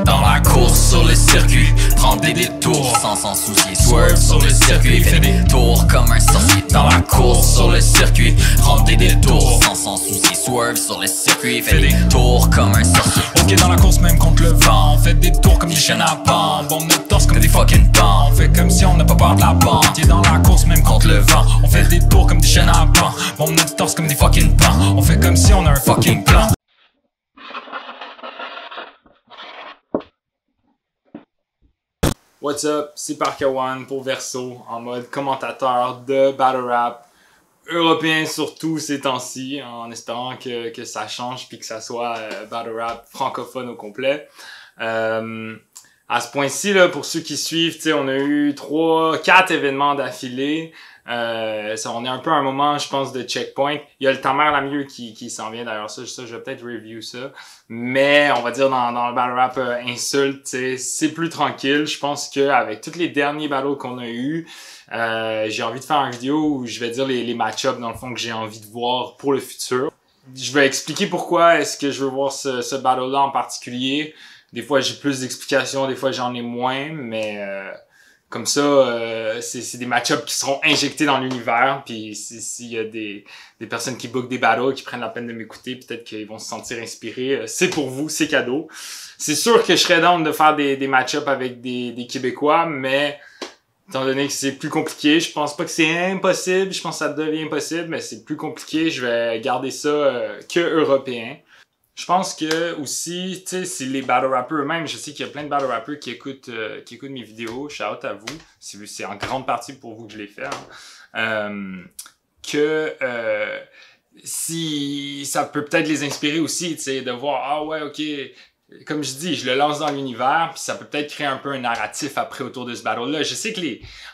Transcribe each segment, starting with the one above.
Dans la course sur le circuit, prends des détours sans s'en soucier. Swerve sur le circuit, fais des tours comme un sorcier. Dans la course sur le circuit, prends des détours sans s'en soucier. Swerve sur le circuit, fais des tours comme un sorcier. Ok, dans la course même contre le vent, on fait des tours comme des chaînes à pente. Bombe notre torse comme des fucking pans. On fait comme si on n'a pas peur de la pente. Et dans la course même contre le vent, on fait des tours comme des chaînes à pente. Bombe notre torse comme des fucking pans. On fait comme si on a un fucking plan. What's up, c'est Parker1 pour Verso en mode commentateur de battle rap européen surtout ces temps-ci, en espérant que ça change puis que ça soit battle rap francophone au complet. À ce point-ci, là, pour ceux qui suivent, on a eu 4 événements d'affilée. On est un peu à un moment, je pense, de checkpoint. Il y a le Tamer Lamieux qui s'en vient d'ailleurs, ça je vais peut-être review ça. Mais on va dire dans le battle rap insulte, c'est plus tranquille. Je pense qu'avec tous les derniers battles qu'on a eu, j'ai envie de faire une vidéo où je vais dire les match-ups dans le fond que j'ai envie de voir pour le futur. Je vais expliquer pourquoi est-ce que je veux voir ce battle-là en particulier. Des fois j'ai plus d'explications, des fois j'en ai moins, mais comme ça, c'est des match-ups qui seront injectés dans l'univers. Puis s'il y a des personnes qui bookent des battles, qui prennent la peine de m'écouter, peut-être qu'ils vont se sentir inspirés. C'est pour vous, c'est cadeau. C'est sûr que je serais down de faire des match-ups avec des Québécois, mais étant donné que c'est plus compliqué, je pense pas que c'est impossible. Je pense que ça devient impossible, mais c'est plus compliqué. Je vais garder ça que européen. Je pense que aussi, tu sais, c'est les battle rappers eux-mêmes. Je sais qu'il y a plein de battle rappers qui écoutent mes vidéos. Shout out à vous. C'est en grande partie pour vous que je l'ai fait. Si ça peut peut-être les inspirer aussi, tu sais, de voir, ah ouais, ok, comme je dis, je le lance dans l'univers, puis ça peut peut-être créer un peu un narratif après autour de ce battle-là. Je sais que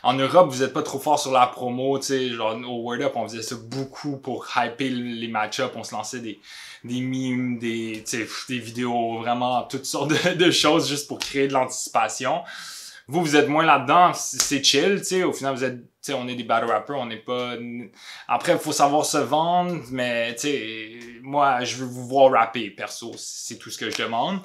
en Europe, vous êtes pas trop fort sur la promo, tu sais, genre au Word Up, on faisait ça beaucoup pour hyper les match-ups, on se lançait des memes, des vidéos, vraiment toutes sortes de choses juste pour créer de l'anticipation. Vous êtes moins là-dedans, c'est chill, tu sais, au final vous êtes, tu sais, on est des battle rappers, on n'est pas... Après, il faut savoir se vendre, mais tu sais, moi, je veux vous voir rapper, perso, c'est tout ce que je demande.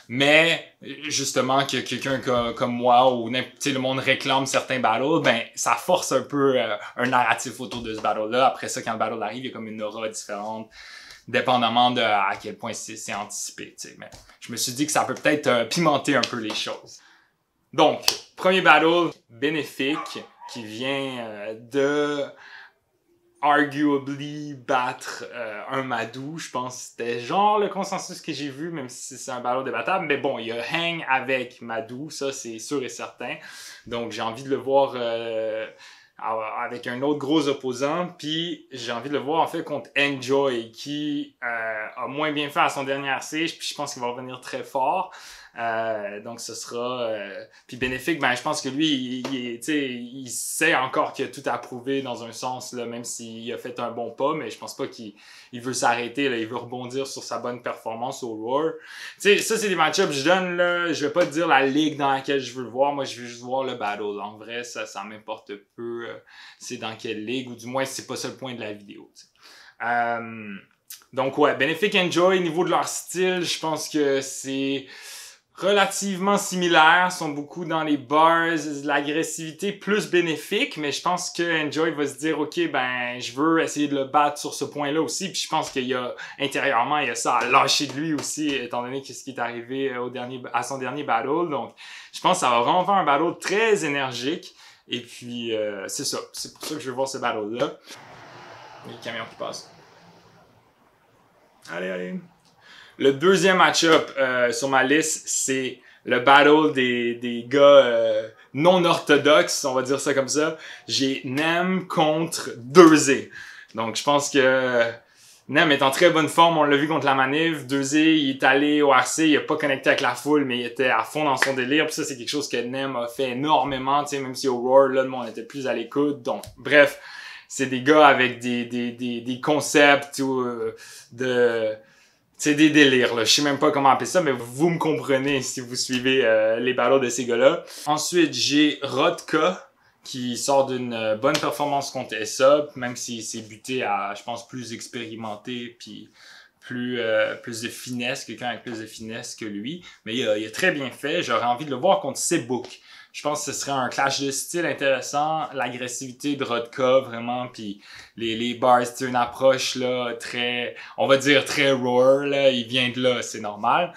Mais, justement, que quelqu'un comme moi, ou tu sais, le monde réclame certains battles, ben, ça force un peu un narratif autour de ce battle-là. Après ça, quand le battle arrive, il y a comme une aura différente, dépendamment de à quel point c'est anticipé, tu sais. Mais je me suis dit que ça peut peut-être pimenter un peu les choses. Donc, premier battle bénéfique qui vient de arguably battre un Madou. Je pense que c'était genre le consensus que j'ai vu, même si c'est un battle débattable. Mais bon, il y a Hang avec Madou, ça c'est sûr et certain. Donc j'ai envie de le voir avec un autre gros opposant. Puis j'ai envie de le voir en fait contre Enjoy qui a moins bien fait à son dernier RC. Puis je pense qu'il va revenir très fort. Donc ce sera puis bénéfique, ben je pense que lui il sait encore qu'il a tout à prouver dans un sens là, même s'il a fait un bon pas, mais je pense pas qu'il veut s'arrêter là, il veut rebondir sur sa bonne performance au Roar. Tu sais, ça c'est des match-ups que je donne là, je vais pas te dire la ligue dans laquelle je veux le voir, moi je veux juste voir le battle. En vrai ça m'importe peu c'est dans quelle ligue, ou du moins c'est pas ça le point de la vidéo, donc ouais, Bénéfique Enjoy, niveau de leur style, je pense que c'est relativement similaires, sont beaucoup dans les bars, l'agressivité plus bénéfique, mais je pense que Enjoy va se dire ok, ben je veux essayer de le battre sur ce point-là aussi, puis je pense qu'il y a intérieurement il y a ça à lâcher de lui aussi, étant donné ce qui est arrivé à son dernier battle. Donc je pense que ça va vraiment faire un battle très énergique, et puis c'est ça, c'est pour ça que je veux voir ce battle là. Il y a le camion qui passe. Allez. Le deuxième match-up sur ma liste, c'est le battle des gars non orthodoxes, on va dire ça comme ça. J'ai Nem contre 2Z. Donc je pense que Nem est en très bonne forme, on l'a vu contre la Manif. 2Z, il est allé au RC, il a pas connecté avec la foule, mais il était à fond dans son délire. Puis ça, c'est quelque chose que Nem a fait énormément, tu sais, même si au Roar, là, le monde était plus à l'écoute. Donc, bref, c'est des gars avec des concepts ou c'est des délires, là. Je sais même pas comment appeler ça, mais vous me comprenez si vous suivez les battles de ces gars-là. Ensuite, j'ai Rodka, qui sort d'une bonne performance contre Aesop, même s'il s'est buté à, je pense, plus expérimenté, puis plus de finesse, quelqu'un avec plus de finesse que lui. Mais il a très bien fait. J'aurais envie de le voir contre Seabuk. Je pense que ce serait un clash de style intéressant. L'agressivité de Rodka, vraiment, puis les bars, c'est une approche là très, on va dire très roar, là. Il vient de là, c'est normal.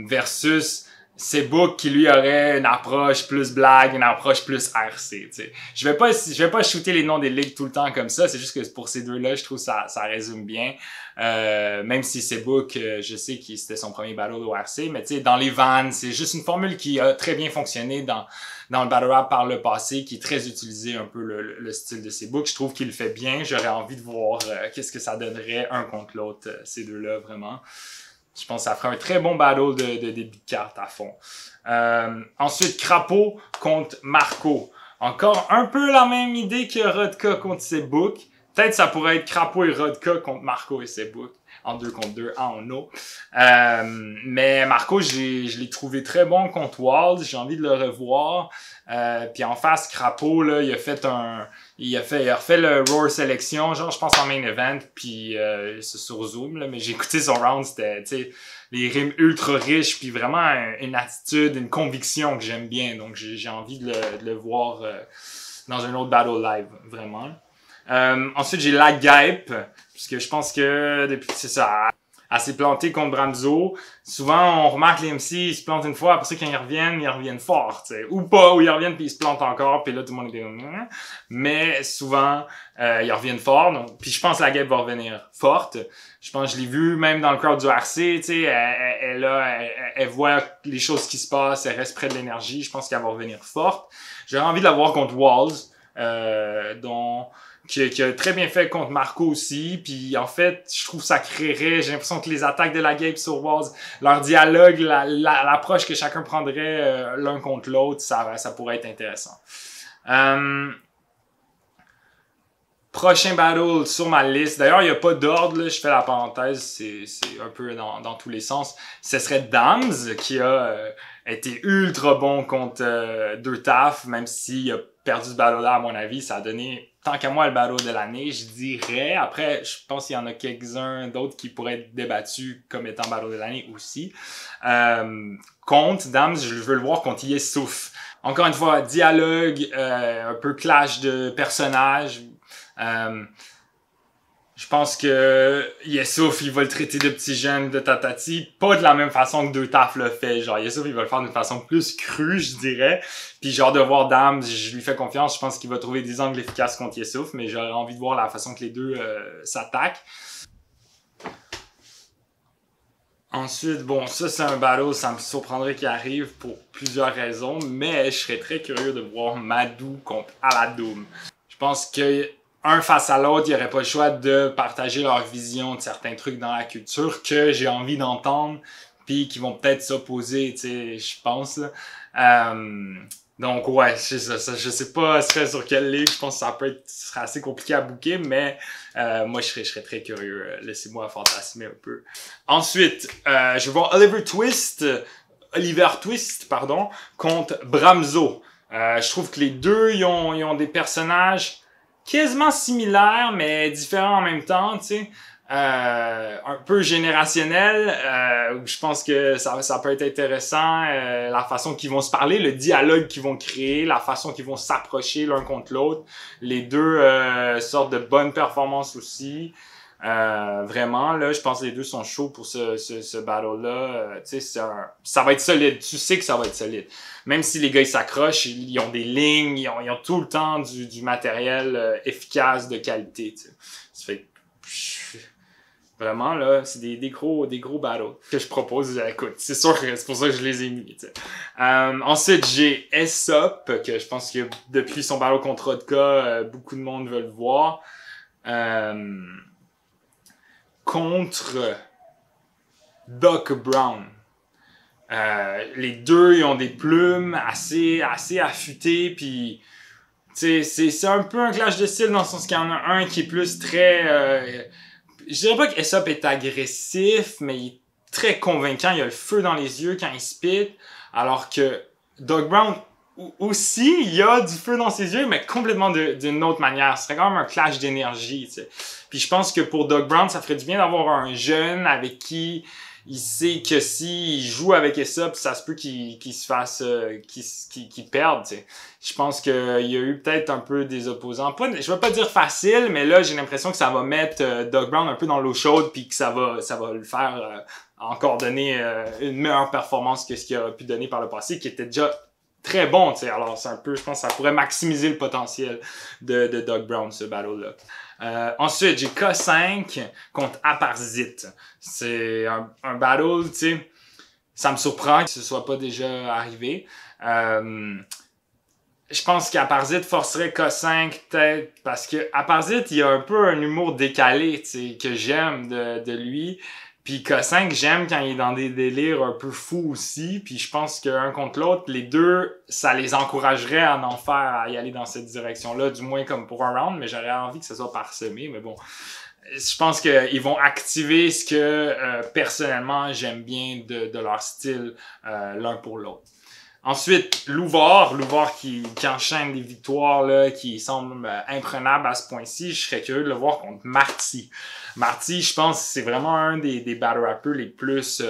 Versus Seabuk qui lui aurait une approche plus blague, une approche plus RC, tu sais. Je vais pas shooter les noms des ligues tout le temps comme ça, c'est juste que pour ces deux-là, je trouve ça résume bien. Même si Seabuk, je sais que c'était son premier battle au RC, mais tu sais, dans les vannes, c'est juste une formule qui a très bien fonctionné dans le battle rap par le passé, qui est très utilisé un peu le style de Seabuk. Je trouve qu'il le fait bien. J'aurais envie de voir qu'est-ce que ça donnerait un contre l'autre, ces deux-là, vraiment. Je pense que ça ferait un très bon battle de début de carte à fond. Ensuite, Crapo contre Marco. Encore un peu la même idée que Rodka contre Seabuk. Peut-être ça pourrait être Crapo et Rodka contre Marco et Seabuk. En 2 contre 2, en no. Mais Marco, je l'ai trouvé très bon contre Walls. J'ai envie de le revoir. Puis en face, Crapo, là, il a refait le Roar Sélection, genre, je pense en main event, puis c'est sur Zoom, là, mais j'ai écouté son round, c'était, tu sais, les rimes ultra riches, puis vraiment une attitude, une conviction que j'aime bien. Donc j'ai envie de le voir dans un autre battle live, vraiment. Ensuite, j'ai la Gape, puisque je pense que depuis, c'est ça, elle s'est plantée contre Bramzo. Souvent, on remarque les MC, ils se plantent une fois, après ça, quand ils reviennent fort, tu sais. Ou pas, ou ils reviennent puis ils se plantent encore, puis là, tout le monde est comme... Mais souvent, ils reviennent fort, donc... Puis je pense que la Gape va revenir forte. Je pense que je l'ai vu même dans le crowd du RC, tu sais, elle voit les choses qui se passent, elle reste près de l'énergie. Je pense qu'elle va revenir forte. J'aurais envie de la voir contre Walls, qui a très bien fait contre Marco aussi, puis en fait, je trouve que ça créerait, j'ai l'impression que les attaques de la Gape sur Walls, leur dialogue, l'approche que chacun prendrait l'un contre l'autre, ça pourrait être intéressant. Prochain battle sur ma liste, d'ailleurs il n'y a pas d'ordre, là, je fais la parenthèse, c'est un peu dans tous les sens, ce serait Dams qui a été ultra bon contre Deux Taf, même s'il a perdu ce battle-là à mon avis, ça a donné tant qu'à moi le battle de l'année, je dirais. Après, je pense qu'il y en a quelques-uns d'autres qui pourraient être débattus comme étant battle de l'année aussi. Contre Dams, je veux le voir contre Yessouf. Encore une fois, dialogue, un peu clash de personnages. Je pense que Yessouf, il va le traiter de petit jeune, de tatati, pas de la même façon que Deux Taf le fait. Genre, Yessouf, il va le faire d'une façon plus crue, je dirais. Puis genre de voir Dams, je lui fais confiance, je pense qu'il va trouver des angles efficaces contre Yessouf, mais j'aurais envie de voir la façon que les deux s'attaquent. Ensuite, bon, ça c'est un battle, ça me surprendrait qu'il arrive pour plusieurs raisons, mais je serais très curieux de voir Madou contre Aladoum. Je pense que un face à l'autre, il n'y aurait pas le choix de partager leur vision de certains trucs dans la culture que j'ai envie d'entendre, puis qui vont peut-être s'opposer, tu sais, je pense. Donc ouais, je sais pas sur quelle ligue, je pense que ce serait assez compliqué à booker, mais moi je serais très curieux. Laissez-moi fantasmer un peu. Ensuite, je vais voir Oliver Twist, contre Bramzo. Je trouve que les deux, ils ont des personnages quasiment similaires, mais différents en même temps, tu sais. Un peu générationnel, je pense que ça peut être intéressant, la façon qu'ils vont se parler, le dialogue qu'ils vont créer, la façon qu'ils vont s'approcher l'un contre l'autre. Les deux sortent de bonnes performances aussi. Vraiment, là, je pense que les deux sont chauds pour ce battle-là. Tu sais, ça va être solide. Tu sais que ça va être solide. Même si les gars, ils s'accrochent, ils ont des lignes, ils ont tout le temps du matériel efficace, de qualité, tu sais. Ça fait vraiment, là, c'est des gros battles que je propose. Écoute, c'est sûr que c'est pour ça que je les ai mis, tu sais. Ensuite, j'ai Aesop, que je pense que depuis son battle contre Rodka, beaucoup de monde veut le voir. Contre Doc Brown. Les deux, ils ont des plumes assez affûtées, puis tu sais, c'est un peu un clash de style dans le sens qu'il y en a un qui est plus très... je dirais pas qu'Aesop est agressif, mais il est très convaincant, il a le feu dans les yeux quand il spit, alors que Doc Brown aussi, il y a du feu dans ses yeux, mais complètement d'une autre manière. Ce serait quand même un clash d'énergie, tu sais. Puis je pense que pour Doug Brown, ça ferait du bien d'avoir un jeune avec qui il sait que s'il joue avec Esope, ça se peut qu'il se fasse, qu'il perde, tu sais. Je pense qu'il y a eu peut-être un peu des opposants. Je vais pas dire facile, mais là, j'ai l'impression que ça va mettre Doug Brown un peu dans l'eau chaude, puis que ça va le faire encore donner une meilleure performance que ce qu'il aurait pu donner par le passé, qui était déjà très bon, tu sais. Alors, c'est un peu, je pense que ça pourrait maximiser le potentiel de Doug Brown, ce battle-là. Ensuite, j'ai K5 contre Aparzit. C'est un battle, tu sais, ça me surprend que ce soit pas déjà arrivé. Je pense qu'Aparzit forcerait K5 peut-être parce que Aparzit, il a un peu un humour décalé, tu sais, que j'aime de lui. Puis K5, j'aime quand il est dans des délires un peu fous aussi. Puis je pense qu'un contre l'autre, les deux, ça les encouragerait à en faire, à y aller dans cette direction-là, du moins comme pour un round, mais j'aurais envie que ce soit parsemé. Mais bon, je pense qu'ils vont activer ce que personnellement j'aime bien de leur style l'un pour l'autre. Ensuite, Louvard qui enchaîne des victoires là, qui semblent imprenables à ce point-ci. Je serais curieux de le voir contre Marty. Marty, je pense que c'est vraiment un des battle rappers les plus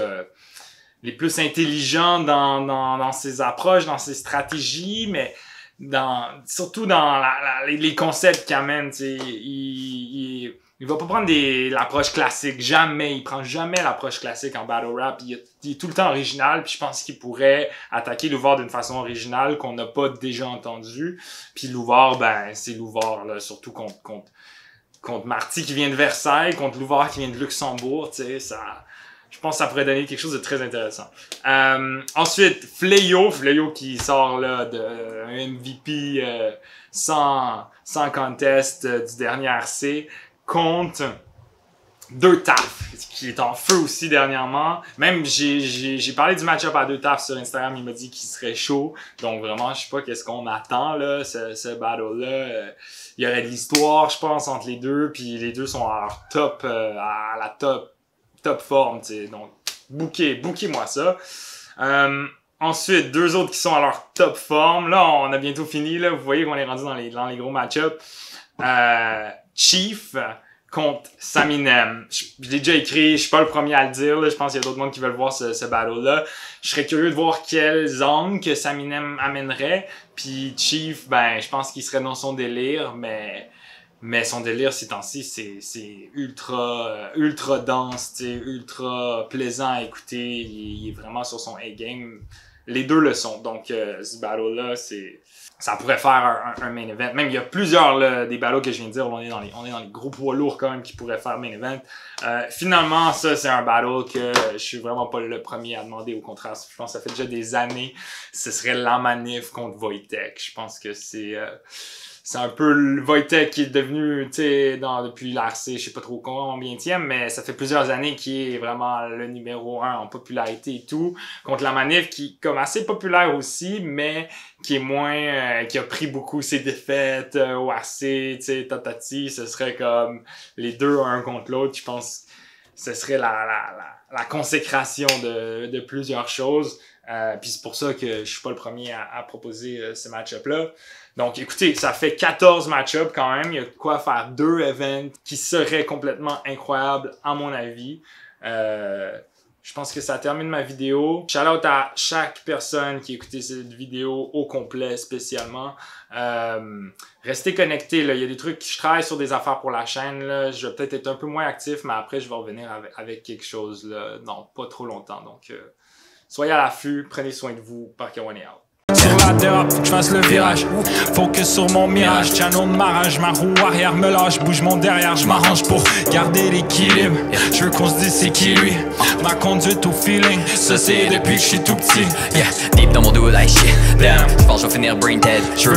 intelligents dans ses approches, dans ses stratégies, mais surtout dans les concepts qu'il amène. Il va pas prendre l'approche classique, jamais. Il prend jamais l'approche classique en battle rap. Il est tout le temps original, puis je pense qu'il pourrait attaquer Louvard d'une façon originale qu'on n'a pas déjà entendue. Puis Louvard, ben, c'est Louvard, là, surtout contre Marty qui vient de Versailles, contre Louvard qui vient de Luxembourg, tu sais, je pense que ça pourrait donner quelque chose de très intéressant. Ensuite, Fléau qui sort là d'un MVP sans contest du dernier RC contre Deux Taf, qui est en feu aussi dernièrement. Même j'ai parlé du match-up à Deux Taf sur Instagram, il m'a dit qu'il serait chaud. Donc vraiment, je sais pas qu'est-ce qu'on attend là, ce battle-là. Il y aurait de l'histoire, je pense, entre les deux, puis les deux sont à leur top, à la top forme, tu sais. Donc, bouquez-moi ça. Ensuite, deux autres qui sont à leur top forme. Là, on a bientôt fini, là. Vous voyez qu'on est rendu dans les gros match-ups. Chief contre Saminem. Je l'ai déjà écrit, je suis pas le premier à le dire, là. Je pense qu'il y a d'autres monde qui veulent voir ce battle-là. Je serais curieux de voir quels angles que Saminem amènerait. Puis Chief, ben, je pense qu'il serait dans son délire, mais son délire ces temps-ci, c'est ultra dense, ultra plaisant à écouter. Il est vraiment sur son A-game. Les deux le sont. Donc, ce battle-là, ça pourrait faire un main event. Même, il y a plusieurs là, des battles que je viens de dire. On est dans les gros poids lourds quand même qui pourraient faire main event. Finalement, ça, c'est un battle que je suis vraiment pas le premier à demander. Au contraire, je pense que ça fait déjà des années. Ce serait La Manif contre Wojtek. Je pense que c'est un peu le Wojtek qui est devenu, tu sais, depuis l'RC, je sais pas trop combienième, mais ça fait plusieurs années qu'il est vraiment le numéro 1 en popularité et tout. Contre La Manif, qui est comme assez populaire aussi, mais qui est moins, qui a pris beaucoup ses défaites au RC, tu sais, tatati. Ce serait comme les deux un contre l'autre. Je pense que ce serait la consécration de plusieurs choses. Puis c'est pour ça que je suis pas le premier à proposer ce match-up-là. Donc, écoutez, ça fait 14 match-ups quand même. Il y a de quoi faire 2 events qui seraient complètement incroyables, à mon avis. Je pense que ça termine ma vidéo. Shout-out à chaque personne qui a écouté cette vidéo au complet, spécialement. Restez connectés, là. Il y a des trucs, je travaille sur des affaires pour la chaîne, là. Je vais peut-être être un peu moins actif, mais après, je vais revenir avec quelque chose, là. Non, pas trop longtemps. Donc, soyez à l'affût, prenez soin de vous. Park-A-One est out. Sur la dérape, faut que je fasse le virage. Focus sur mon mirage, channel de marrage. Ma roue arrière me lâche, bouge mon derrière. Je m'arrange pour garder l'équilibre. Je veux qu'on se dise c'est qui lui. Ma conduite au feeling, ça c'est depuis que je suis tout petit. Yeah, deep dans mon dos like shit. Damn, je pense que je vais finir brain dead.